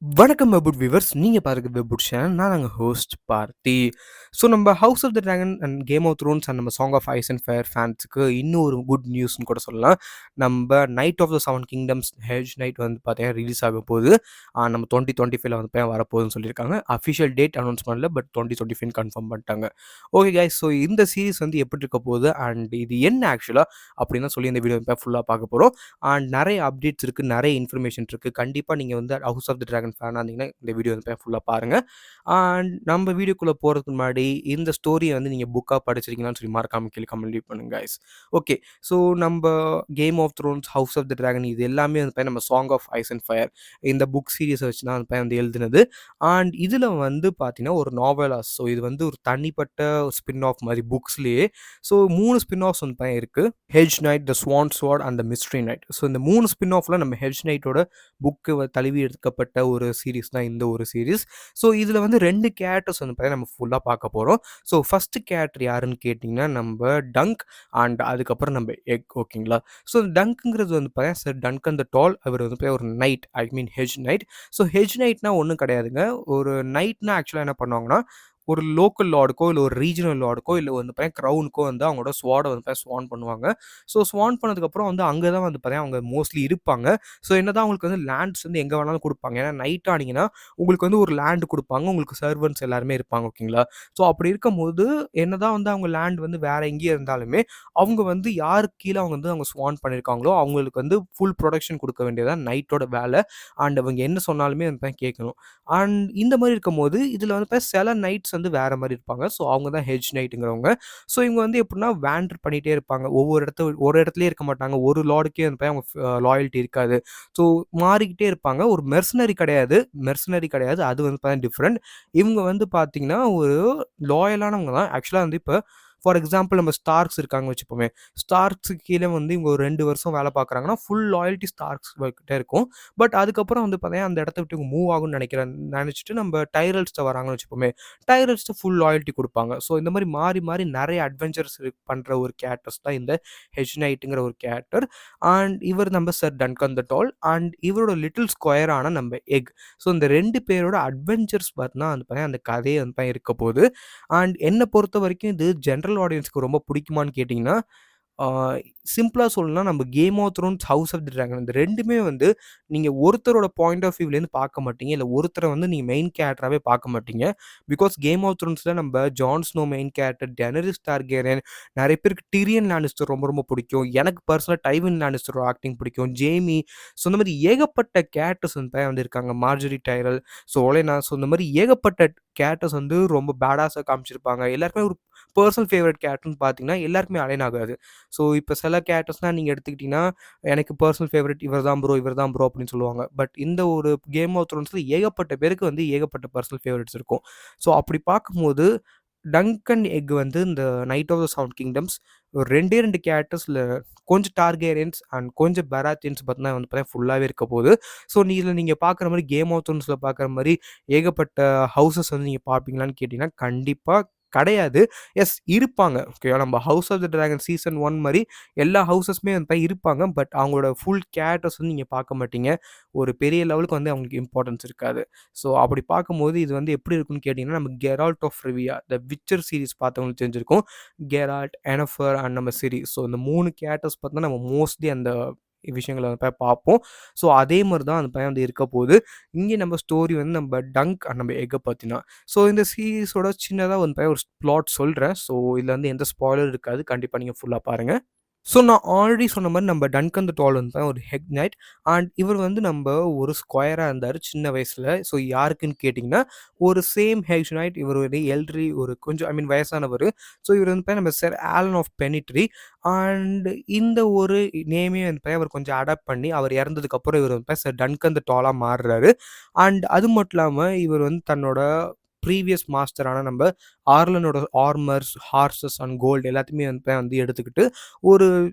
வணக்கம் வெபுட் வியூவர்ஸ். நீங்க பாருங்க வெபுட் சேனல். நான் நாங்க ஹோஸ்ட் பார்த்தி. ஸோ நம்ம House of the Dragon and Game of Thrones and நம்ம Song of Ice and Fire ஃபேன்ஸுக்கு இன்னும் ஒரு குட் நியூஸ்னு கூட சொல்லலாம். நம்ம Knight of the Seven Kingdoms Hedge Knight வந்து பார்த்தீங்கன்னா ரிலீஸ் ஆக போகுது. நம்ம 2025 வந்து வரப்போகுதுன்னு சொல்லியிருக்காங்க. அஃபிஷியல் டேட் அனௌன்ஸ் பண்ணல, பட் 2025 கன்ஃபார்ம் பண்ணிட்டாங்க. ஓகே கைஸ், ஸோ இந்த சீரிஸ் வந்து எப்படி இருக்க போகுது அண்ட் இது என்ன ஆக்சுவலாக அப்படின்னு சொல்லி இந்த வீடியோ ஃபுல்லாக பார்க்க போகிறோம். அண்ட் நிறைய அப்டேட்ஸ் இருக்குது, நிறைய இன்ஃபர்மேஷன் இருக்குது. கண்டிப்பாக நீங்கள் வந்து ஹவுஸ் ஆஃப் த டிராகன் ஃபேனாக இருந்தீங்கன்னா இந்த வீடியோ வந்து ஃபுல்லாக பாருங்கள். அண்ட் நம்ம வீடியோக்குள்ளே போகிறதுக்கு முன்னாடி இந்த ஸ்டோரியை வந்து நீங்கள் புக்காக படிச்சிருக்கீங்களான்னு சொல்லி மறக்காம கீழே கமெண்ட் பண்ணுங்க கைஸ். ஓகே, ஸோ நம்ம Game of Thrones, House of the Dragon இது எல்லாமே வந்து நம்ம Song of Ice and Fire இந்த புக் சீரிஸை வச்சு தான் வந்து எழுதுனது. அண்ட் இதில் வந்து பார்த்தீங்கன்னா ஒரு நாவலாஸ். ஸோ இது வந்து ஒரு தனிப்பட்ட ஸ்பின் ஆஃப் மாதிரி புக்ஸ்லேயே. ஸோ 3 ஸ்பின் ஆஃப்ஸ் வந்து இருக்குது. Hedge night, the Swan sword and the mystery night. So இந்த 3 ஸ்பின் ஆஃப்ல நம்ம ஹெட்ஜ் நைட்டோட புக்கு தழுவி எடுக்கப்பட்ட ஒரு சீரிஸ் தான் இந்த ஒரு சீரிஸ். ஸோ இதில் வந்து 2 கேரக்டர்ஸ் வந்து பார்த்தீங்கன்னா நம்ம ஃபுல்லாக பார்க்க போகிறோம். ஸோ ஃபஸ்ட்டு கேரக்டர் யாருன்னு கேட்டிங்கன்னா நம்ம டங்க் அண்ட் அதுக்கப்புறம் நம்ம எக். ஓகேங்களா? ஸோ டங்க்குங்கிறது வந்து பார்த்தீங்கன்னா சார் டங்கன் த டால். அவர் வந்து ஒரு நைட், ஐ மீன் ஹெட்ஜ் நைட். ஸோ ஹெட்ஜ் நைட்னா ஒன்றும் கிடையாதுங்க. ஒரு நைட்னா ஆக்சுவலாக என்ன பண்ணுவாங்கன்னா ஒரு லோக்கல் லார்டுக்கோ இல்லை ஒரு ரீஜனல் லார்டுக்கோ இல்லை வந்து பார்த்தீங்கன்னா க்ரௌனுக்கோ வந்து அவங்களோட ஸ்வாடை வந்து ஸ்வான் பண்ணுவாங்க. ஸோ ஸ்வான் பண்ணதுக்கப்புறம் வந்து அங்கே தான் வந்து பார்த்தீங்கன்னா அவங்க மோஸ்ட்லி இருப்பாங்க. ஸோ என்னதான் அவங்களுக்கு வந்து லேண்ட்ஸ் வந்து எங்கே வேணாலும் கொடுப்பாங்க. ஏன்னா நைட் ஆனீங்கன்னா உங்களுக்கு வந்து ஒரு லேண்டு கொடுப்பாங்க, உங்களுக்கு சர்வன்ட்ஸ் எல்லாருமே இருப்பாங்க. ஓகேங்களா? ஸோ அப்படி இருக்கும்போது என்னதான் வந்து அவங்க லேண்ட் வந்து வேற எங்கேயே இருந்தாலுமே அவங்க வந்து யாருக்கு கீழே அவங்க வந்து அவங்க ஸ்வான் பண்ணியிருக்காங்களோ அவங்களுக்கு வந்து ஃபுல் ப்ரொடக்ஷன் கொடுக்க வேண்டியதான் நைட்டோட வேலை. அண்ட் அவங்க என்ன சொன்னாலுமே வந்து கேட்கணும். அண்ட் இந்த மாதிரி இருக்கும்போது இதில் வந்து சில நைட்ஸ் வந்து வேற மாதிரி இருப்பாங்க. ஸோ அவங்க தான் ஹெட்ஜ் நைட்டுங்கிறவங்க. ஸோ இவங்க வந்து எப்படின்னா வேண்டர் பண்ணிகிட்டே இருப்பாங்க. ஒரு இடத்துலயே இருக்க மாட்டாங்க. ஒரு லார்டுக்கே வந்து அவங்க லாயல்ட்டி இருக்காது. ஸோ மாறிக்கிட்டே இருப்பாங்க. ஒரு மெர்சனரி கிடையாது. அது வந்து டிஃப்ரெண்ட். இவங்க வந்து பார்த்தீங்கன்னா ஒரு லாயலானவங்க தான். ஆக்சுவலாக வந்து இப்போ ஃபார் எக்ஸாம்பிள் நம்ம ஸ்டார்க்ஸ் இருக்காங்க வச்சுப்போமே. ஸ்டார்க்ஸுக்கு கீழே வந்து இவங்க ஒரு 2 வருஷம் வேலை பார்க்குறாங்கன்னா ஃபுல் லாயல்ட்டி ஸ்டார்க்ஸ் கிட்ட இருக்கும். பட் அதுக்கப்புறம் வந்து பார்த்தீங்கன்னா அந்த இடத்த விட்டு இவங்க மூவ் ஆகும்னு நினச்சிட்டு நம்ம டைரல்ஸ்ட்ட வராங்கன்னு வச்சுப்போமே. டைரல்ஸ்ட்டு ஃபுல் லாயல்ட்டி கொடுப்பாங்க. ஸோ இந்த மாதிரி மாறி மாறி நிறைய அட்வென்ச்சர்ஸ் பண்ணுற ஒரு கேரக்டர்ஸ் தான் இந்த ஹெட்ஜ் நைட்டுங்கிற ஒரு கேரக்டர். அண்ட் இவர் நம்ம Sir Duncan the Tall and இவரோட லிட்டில் ஸ்கொயரான நம்ம எக். ஸோ இந்த 2 பேரோட அட்வென்ச்சர்ஸ் பார்த்தீங்கன்னா வந்து பார்த்தீங்கன்னா அந்த கதையை வந்து இருக்க போகுது. அண்ட் என்னை பொறுத்த வரைக்கும் இது ஜென்ரல் ஆடியன்ஸ்க்கு ரொம்ப பிடிக்குமான்னு கேட்டிங்கன்னா சிம்பிளா சொல்லணும்னா நம்ம Game of Thrones, House of the Dragon இந்த 2மே வந்து நீங்க ஒருத்தரோட பாயிண்ட் ஆஃப் வியூலேருந்து பார்க்க மாட்டீங்க. இல்ல ஒருத்தரை வந்து நீங்க மெயின் கேரக்டராவே பார்க்க மாட்டீங்க. பிகாஸ் கேம் ஆஃப் த்ரோன்ஸ்ல நம்ம Jon Snow main character, Daenerys Targaryen, நிறைய பேருக்கு டிரியன் லானிஸ்டர் ரொம்ப ரொம்ப பிடிக்கும். எனக்கு பர்சனலா டைவின் லானிஸ்டரோட ஆக்டிங் பிடிக்கும். ஜேமி. ஸோ இந்த மாதிரி ஏகப்பட்ட கேரக்டர்ஸ் வந்து இருக்காங்க. Margaery Tyrell, so Olenna. So இந்த மாதிரி ஏகப்பட்ட கேரக்டர்ஸ் வந்து ரொம்ப பேடாஸா காமிச்சிருப்பாங்க. எல்லாருக்குமே ஒரு பர்சனல் ஃபேவரட் கேரக்டர்ன்னு பார்த்தீங்கன்னா எல்லாருக்குமே அலைன் ஆகாது. ஸோ இப்போ சில கேரக்டர்ஸ்லாம் நீங்க எடுத்துக்கிட்டீங்கன்னா, எனக்கு பர்சனல் ஃபேவரைட் இவர் தான் ப்ரோ அப்படின்னு சொல்லுவாங்க. பட் இந்த ஒரு கேம் ஆஃப் த்ரோன்ஸ்ல ஏகப்பட்ட பேருக்கு வந்து ஏகப்பட்ட பர்சனல் ஃபேவரைட்ஸ் இருக்கும். ஸோ அப்படி பார்க்கும்போது டங்கன் எக் வந்து இந்த Knight of the Seven Kingdoms ஒரு 2 கேரக்டர்ஸ்ல கொஞ்சம் டார்கேரியன்ஸ் அண்ட் கொஞ்சம் பெராத்தியன்ஸ் பார்த்தீங்கன்னா வந்து பார்த்தீங்கன்னா ஃபுல்லாவே இருக்க போகுது. ஸோ இதில நீங்க பார்க்குற மாரி கேம் ஆஃப் த்ரோன்ஸ்ல பார்க்குற மாரி ஏகப்பட்ட ஹவுஸஸ் வந்து நீங்க பார்ப்பீங்களான்னு கேட்டீங்கன்னா, கண்டிப்பா கிடையாது. எஸ் இருப்பாங்க. ஓகேவா? நம்ம House of the Dragon season 1 மாரி எல்லா ஹவுஸஸுமே வந்து இருப்பாங்க. பட் அவங்களோட ஃபுல் கேரக்டர்ஸ் வந்து நீங்க பார்க்க மாட்டீங்க. ஒரு பெரிய லெவலுக்கு வந்து அவங்களுக்கு இம்பார்ட்டன்ஸ் இருக்காது. ஸோ அப்படி பார்க்கும்போது இது வந்து எப்படி இருக்குன்னு கேட்டீங்கன்னா, நம்ம Geralt of Rivia, the Witcher series பார்த்தவங்களுக்கு தெரிஞ்சிருக்கும். கெரால்ட், எனஃபர் அண்ட் நம்ம சிரி. ஸோ இந்த 3 கேரக்டர்ஸ் பார்த்தீங்கன்னா, நம்ம மோஸ்ட்லி அந்த விஷயங்கள வந்து பார்ப்போம். ஸோ அதே மாரி தான் அந்த பையன் வந்து இருக்க போது. இங்கே நம்ம ஸ்டோரி வந்து நம்ம டங்க் அண்ட் நம்ம எக்க பத்தினா. ஸோ இந்த சீரிஸோட சின்னதா வந்து ஒரு பிளாட் சொல்றேன். ஸோ இதுல வந்து எந்த ஸ்பாய்லரும் இருக்காது. கண்டிப்பா நீங்க ஃபுல்லா பாருங்க. ஸோ நான் ஆல்ரெடி சொன்ன மாரி நம்ம டன்கன் த டால் வந்து ஒரு ஹெக் நைட். அண்ட் இவர் வந்து நம்ப ஒரு ஸ்கொயரா இருந்தாரு சின்ன வயசுல. ஸோ யாருக்குன்னு கேட்டிங்கன்னா, ஒரு சேம் ஹெக் நைட் இவர் ஒரு எல்ட்ரி ஒரு கொஞ்சம் ஐ மீன் வயசானவரு. ஸோ இவர் வந்து நம்ம சர் ஆலன் ஆஃப் பெனிட்ரி. அண்ட் இந்த ஒரு நேமே வந்து அவர் கொஞ்சம் அடாப்ட் பண்ணி அவர் இறந்ததுக்கப்புறம் இவர் வந்து சர் டன்கன் த டாலா மாறுறாரு. அண்ட் அது மட்டும் இல்லாம இவர் வந்து தன்னோட ப்ரீவியஸ் மாஸ்டரான நம்ம ஆர்லனோட ஆர்மர்ஸ், ஹார்சஸ் அண்ட் கோல்டு எல்லாத்தையுமே வந்து எடுத்துக்கிட்டு ஒரு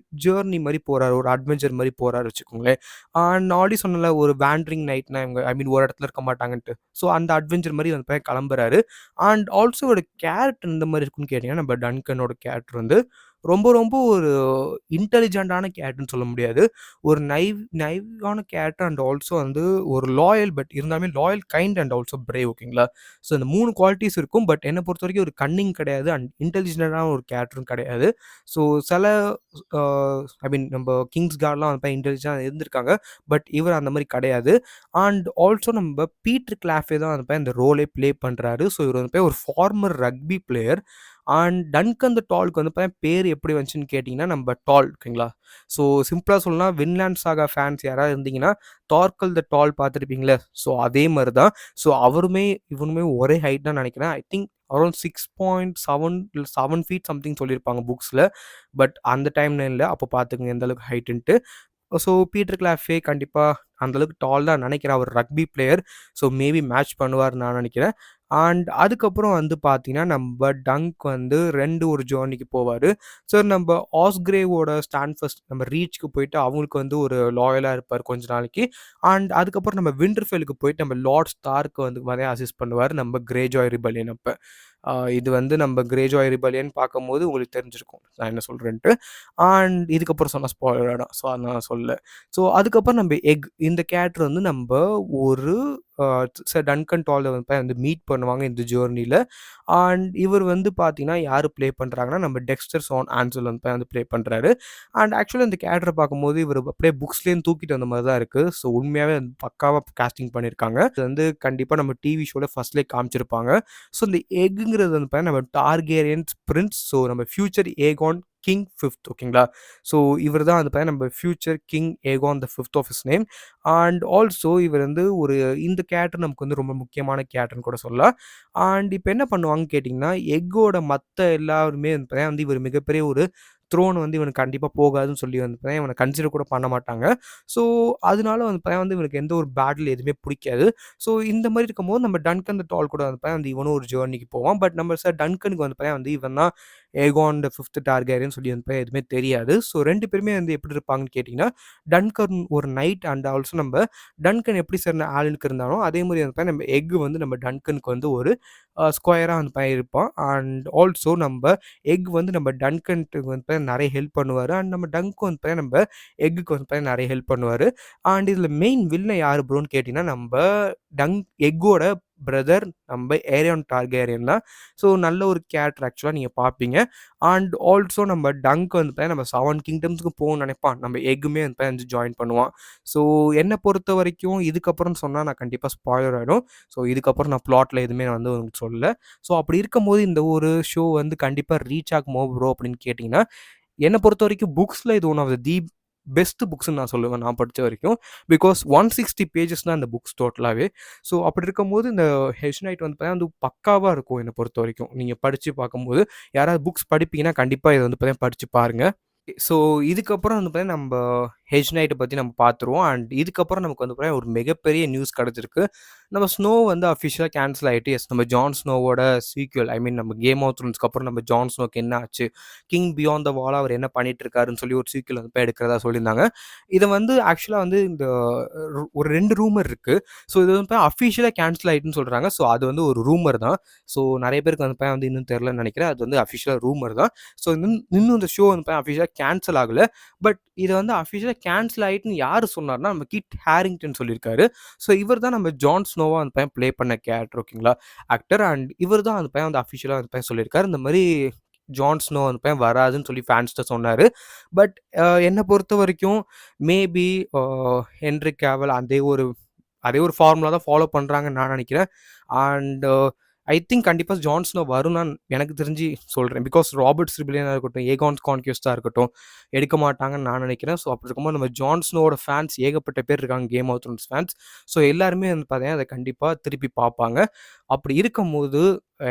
ஜர்னி மாரி போறாரு. ஒரு அட்வென்ச்சர் மாரி போறாரு வச்சுக்கோங்களேன். நான் ஆல்ரெடி சொன்னேன்ல ஒரு வேண்டரிங் நைட்னா இவங்க ஐ மீன் ஒரு இடத்துல இருக்க மாட்டாங்கன்ட்டு. ஸோ அந்த அட்வென்ச்சர் மாரி வந்து கிளம்புறாரு. அண்ட் ஆல்சோ ஒரு கேரக்டர் எந்த மாரி இருக்குன்னு கேட்டீங்கன்னா, நம்ம டன்கனோட கேரக்டர் வந்து ரொம்ப ரொம்ப ஒரு இன்டெலிஜென்ட்டான கேரக்டர்ன்னு சொல்ல முடியாது. ஒரு நைவான கேரக்டர் அண்ட் ஆல்சோ வந்து ஒரு லாயல் பட் இருந்தாலுமே loyal, kind and also brave ஓகேங்களா? ஸோ இந்த 3 குவாலிட்டீஸ் இருக்கும். பட் என்ன பொறுத்தவரைக்கும் ஒரு கன்னிங் கிடையாது அண்ட் இன்டெலிஜென்ட்டான ஒரு கேரக்டரும் கிடையாது. ஸோ சில அ ஐ மீன் நம்ம கிங்ஸ் கார்ட்லாம் வந்து இன்டெலிஜென்ட்டா இருந்திருக்காங்க. பட் இவர் அந்த மாரி கிடையாது. அண்ட் ஆல்சோ நம்ம பீட்டர் கிளாஃபே தான் வந்து இந்த ரோலே ப்ளே பண்றாரு. ஸோ இவர் வந்து ஒரு former rugby player. And Duncan the டால்க்கு வந்து பேர் எப்படி வந்துச்சுன்னு கேட்டிங்கன்னா, நம்ம டால் ஓகேங்களா? ஸோ சிம்பிளா சொல்லணும்னா வின்லாண்ட் சாகா ஃபேன்ஸ் யாராவது இருந்தீங்கன்னா, தார்கல் த டால் பார்த்துருப்பீங்கள்ல, ஸோ அதே மாரி தான். ஸோ அவருமே, இவனுமே ஒரே ஹைட் தான் நெனைக்கிறேன். ஐ திங்க் அரவுண்ட் 6.7 இல்ல 7 ஃபீட் சம்திங் சொல்லியிருப்பாங்க புக்ஸ்ல. பட் அந்த டைம்ல இல்ல. அப்போ பார்த்துக்கங்க எந்த அளவுக்கு ஹைட்டுன்ட்டு. ஸோ பீட்டர் கிளாஃபே கண்டிப்பா அந்த அளவுக்கு டால் தான் நெனைக்கிறேன். அவர் rugby player. So maybe match பண்ணுவார்ன்னு நான் நெனைக்கிறேன். அண்ட் அதுக்கப்புறம் வந்து பார்த்தீங்கன்னா, நம்ப டங்க் வந்து 2 ஒரு ஜர்னிக்கு போவாரு. ஸோ நம்ப ஆஸ்கிரேவோட ஸ்டான்ஃபர்ஸ்ட் நம்ம ரீச்‌க்கு போயிட்டு அவங்களுக்கு வந்து ஒரு லாயலா இருப்பாரு கொஞ்ச நாளைக்கு. அண்ட் அதுக்கப்புறம் நம்ம விண்டர்ஃபெல்லுக்கு போயிட்டு நம்ம லார்ட் ஸ்டார்க்கு வந்து நெறைய அசிஸ்ட் பண்ணுவாரு. நம்ம கிரேஜாய் ரிபெலியன் அப்ப. இது வந்து நம்ம கிரேஜாய் ரிபெலியன் பார்க்கும்போது உங்களுக்கு தெரிஞ்சிருக்கும். நான் என்ன சொல்றேன்ட்டு. அண்ட் இதுக்கப்புறம் சொன்னா ஸ்பாயிலர் ஆயிடும். ஸோ அதனால நான் சொல்லல. ஸோ அதுக்கப்புறம் நம்ம இந்த கேரக்டர் வந்து நம்ப ஒரு அ சர் டன்கன் டால வந்து மீட் பண்ணுவாங்க இந்த ஜர்னில. அண்ட் இவர் வந்து பார்த்தீங்கன்னா, யாரு ப்ளே பண்றாங்கன்னா, நம்ம டெக்ஸ்டர் சான் ஆன்சல் வந்து ப்ளே பண்றாரு. அண்ட் ஆக்சுவலா இந்த கேரக்டர பார்க்கும்போது இவரு அப்படியே புக்ஸ்லேருந்து தூக்கிட்டு வந்த மாரி தான் இருக்கு. ஸோ உண்மையாவே வந்து பக்காவா கேஸ்டிங் பண்ணியிருக்காங்க. இது வந்து கண்டிப்பா நம்ம டிவி ஷோல ஃபர்ஸ்ட்லயே காமிச்சிருப்பாங்க. ஸோ இந்த எக்குங்கிறது வந்து நம்ம டார்கேரியன்ஸ் பிரின்ஸ். ஸோ நம்ம ஃபியூச்சர் ஏகான் கிங் 5த் ஓகேங்களா? ஸோ இவர் தான் வந்து நம்ம future king Aegon the fifth of his name. And also இவர் வந்து ஒரு இந்த கேரக்டர் நமக்கு வந்து ரொம்ப முக்கியமான கேரக்டர்ன்னு கூட சொல்லலாம். அண்ட் இப்ப என்ன பண்ணுவாங்கன்னு கேட்டீங்கன்னா, எக்கோட மத்த எல்லாருமே வந்து வந்து இவர் மிகப்பெரிய ஒரு த்ரோன் வந்து இவனுக்கு கண்டிப்பா போகாதுன்னு சொல்லி வந்து இவன கன்சிடர் கூட பண்ண மாட்டாங்க. ஸோ அதனால வந்து வந்து இவனுக்கு எந்த ஒரு பேட்டில் எதுவுமே புடிக்காது. ஸோ இந்த மாரி இருக்கும்போது நம்ம டன்கன் த டால் கூட வந்து இவனும் ஒரு ஜர்னிக்கு போவான். பட் நம்ம சார் டன்கனுக்கு வந்து இவன் தான் ஏகான் த 5த் டார்கேரியன் சொல்லி வந்து எதுவுமே தெரியாது. ஸோ 2 பேருமே வந்து எப்படி இருப்பாங்கன்னு கேட்டீங்கன்னா, டன்கன் ஒரு நைட் அண்ட் ஆல்சோ நம்ம டன்கன் எப்படி சார் ஆளுனுக்கு இருந்தானோ, அதே மாரி வந்து நம்ம எக் வந்து நம்ம டன்கனுக்கு வந்து ஒரு ஸ்கொயரா வந்து இருப்பான். அண்ட் ஆல்சோ நம்ப எக் வந்து நம்ம டன்கன்ட்டுக்கு வந்து நெறைய ஹெல்ப் பண்ணுவாரு. அண்ட் நம்ம டங்க் வந்து நம்ம எக்குக்கு வந்து நெறைய ஹெல்ப் பண்ணுவாரு. அண்ட் இதுல மெயின் வில்லன் யாரு ப்ரோன்னு கேட்டீங்கன்னா, நம்ப எக்கோட பிரதர் நம்ம ஏரியான் டார்கேரியன் தான். ஸோ நல்ல ஒரு கேரக்டர் ஆக்சுவலா நீங்க பார்ப்பீங்க. அண்ட் ஆல்சோ நம்ம டங்க் வந்து நம்ம 7 கிங்டம்ஸ்க்கு போகணும்னு நெனைப்பான். நம்ம எக்குமே வந்து ஜாயின் பண்ணுவான். ஸோ என்ன பொறுத்தவரைக்கும் இதுக்கப்புறம் சொன்னா நான் கண்டிப்பா ஸ்பாயிலர் ஆயிடும். ஸோ இதுக்கப்புறம் நான் பிளாட்ல எதுவுமே வந்து உங்களுக்கு சொல்லல. ஸோ அப்படி இருக்கும்போது இந்த ஒரு ஷோ வந்து கண்டிப்பா ரீச் ஆகுமோ ப்ரோ அப்படின்னு கேட்டீங்கன்னா, என்ன பொறுத்தவரைக்கும் புக்ஸ்ல இது ஒன் ஆஃப் தி பெஸ்ட் புக்ஸ்ன்னு நான் சொல்லுவேன் நான் படிச்ச வரைக்கும். பிகாஸ் 160 பேஜஸ் தான் இந்த புக்ஸ் டோட்டலாவே. ஸோ அப்படி இருக்கும்போது இந்த ஹெஸ் நைட் வந்து வந்து பக்காவா இருக்கும் என்ன பொறுத்தவரைக்கும். நீங்க படிச்சு பார்க்கும்போது, யாராவது புக்ஸ் படிப்பீங்கன்னா கண்டிப்பா இத வந்து படிச்சு பாருங்க. ஸோ இதுக்கப்புறம் வந்து நம்ப ஹெட்ஜ் நைட்ட பத்தி நம்ம பார்த்துருவோம். அண்ட் இதுக்கப்புறம் நமக்கு வந்து ஒரு மிகப்பெரிய நியூஸ் கிடைச்சிருக்கு. நம்ம ஸ்னோ வந்து அஃபிஷியலா கேன்சல் ஆயிட்டு, எஸ் நம்ம ஜான் ஸ்னோவோட சீக்வல் ஐ மீன் நம்ம கேம் ஆஃப் த்ரோன்ஸ்க்கு அப்புறம் நம்ம ஜான் ஸ்னோக்கு என்ன ஆச்சு? கிங் பியாண்ட் த வாலா அவர் என்ன பண்ணிட்டு இருக்காருன்னு சொல்லி ஒரு சீக்வல் வந்து எடுக்கிறதா சொல்லியிருந்தாங்க. இத வந்து ஆக்சுவலா வந்து இந்த ஒரு 2 ரூமர் இருக்கு. ஸோ இது வந்து அஃபிஷியலா கேன்சல் ஆயிட்டுன்னு சொல்றாங்க. ஸோ அது வந்து ஒரு ரூமர் தான். ஸோ நெறைய பேருக்கு வந்து இன்னும் தெரியலன்னு நெனைக்கிறேன். அது வந்து அஃபிஷியலா ரூமர் தான். ஸோ இன்னும் இந்த ஷோ வந்து அஃபிஷியலா கேன்சல் ஆகல. பட் இது வந்து அஃபிஷியலா கேன்சல் ஆயிட்டுன்னு யாரு சொன்னார்னா, நம்ம கிட் ஹேரிங்டன் சொல்லியிருக்காரு. ஸோ இவர் தான் நம்ம ஜான் ஸ்னோவா அந்த பையன் ப்ளே பண்ண கேரக்டர் ஓகேங்களா? ஆக்டர் அண்ட் இவர் தான் அந்த பையன் வந்து அஃபிஷியலா அந்த பையன் சொல்லியிருக்காரு. இந்த மாரி ஜான் ஸ்னோ அந்த பையன் வராதுன்னு சொல்லி ஃபேன்ஸ்ட்ட சொன்னாரு. பட் என்ன பொறுத்தவரைக்கும் மேபி அ ஹென்ரி கேவல் அதே ஒரு ஃபார்முலா தான் ஃபாலோ பண்றாங்கன்னு நான் நெனைக்கிறேன். அண்ட் ஐ திங்க் கண்டிப்பா ஜான் ஸ்னோ வரும்னு நான் எனக்கு தெரிஞ்சு சொல்றேன். பிகாஸ் ராபர்ட்ஸ் ரிபிலியனா இருக்கட்டும், ஏகான்ஸ் கான்க்வெஸ்ட்டா இருக்கட்டும், எடுக்க மாட்டாங்கன்னு நான் நெனைக்கிறேன். ஸோ அப்படி இருக்கும்போது நம்ம ஜான் ஸ்னோவோட ஃபேன்ஸ் ஏகப்பட்ட பேர் இருக்காங்க. Game of Thrones fans. So எல்லாருமே வந்து பார்த்தீங்கன்னா, அத கண்டிப்பா திருப்பி பார்ப்பாங்க. அப்படி இருக்கும்போது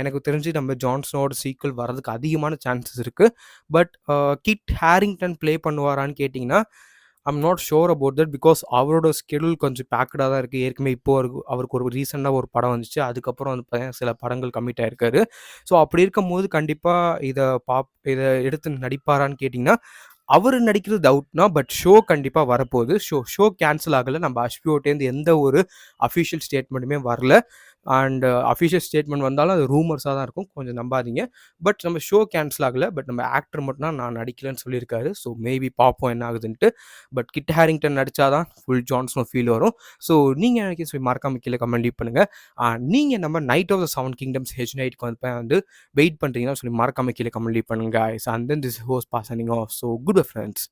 எனக்கு தெரிஞ்சு நம்ம ஜான் ஸ்னோவோட சீக்வல் வரதுக்கு அதிகமான சான்சஸ் இருக்கு. பட் கிட் ஹேரிங்டன் ப்ளே பண்ணுவாரான்னு கேட்டீங்கன்னா, I'm not sure about that. Because அவரோட ஸ்கெட்யூல் கொஞ்சம் பேக்டா தான் இருக்கு. ஏற்கனவே இப்போ அவருக்கு ஒரு ரீசென்ட்டா ஒரு படம் வந்துச்சு. அதுக்கப்புறம் வந்து பார்த்தீங்கன்னா, சில படங்கள் கமிட் ஆயிருக்காரு. ஸோ அப்படி இருக்கும்போது கண்டிப்பா இத எடுத்து நடிப்பாரான்னு கேட்டீங்கன்னா, அவரு நடிக்கிறது டவுட்னா, பட் ஷோ கண்டிப்பா வரப்போகுது. ஷோ கேன்சல் ஆகல. நம்ம ஹெச்பிஓட்டேருந்து எந்த ஒரு அஃபிஷியல் ஸ்டேட்மெண்ட்டுமே வரல. அண்ட் அஃபிஷியல் ஸ்டேட்மெண்ட் வந்தாலும் அது ரூமர்ஸா தான் இருக்கும். கொஞ்சம் நம்பாதீங்க. பட் நம்ம ஷோ கேன்சல் ஆகல. பட் நம்ம ஆக்டர் மட்டும் தான் நான் நடிக்கலன்னு சொல்லியிருக்காரு. ஸோ மேபி பார்ப்போம் என்ன ஆகுதுன்ட்டு. பட் கிட் ஹேரிங்டன் நடிச்சா தான் ஃபுல் ஜான்ஸ்னோ ஃபீல் வரும். ஸோ நீங்க எனக்கு சொல்லி மறக்காம கீழ கமெண்ட் லீவ் பண்ணுங்க. நீங்க நம்ம Knight of the Seven Kingdoms Hedge நைட்க்கு வந்து வெயிட் பண்றீங்கன்னா சொல்லி மறக்காம கீழ கமெண்ட் லீவ் பண்ணுங்க. Guys. And then this host boss signing off. So goodbye friends.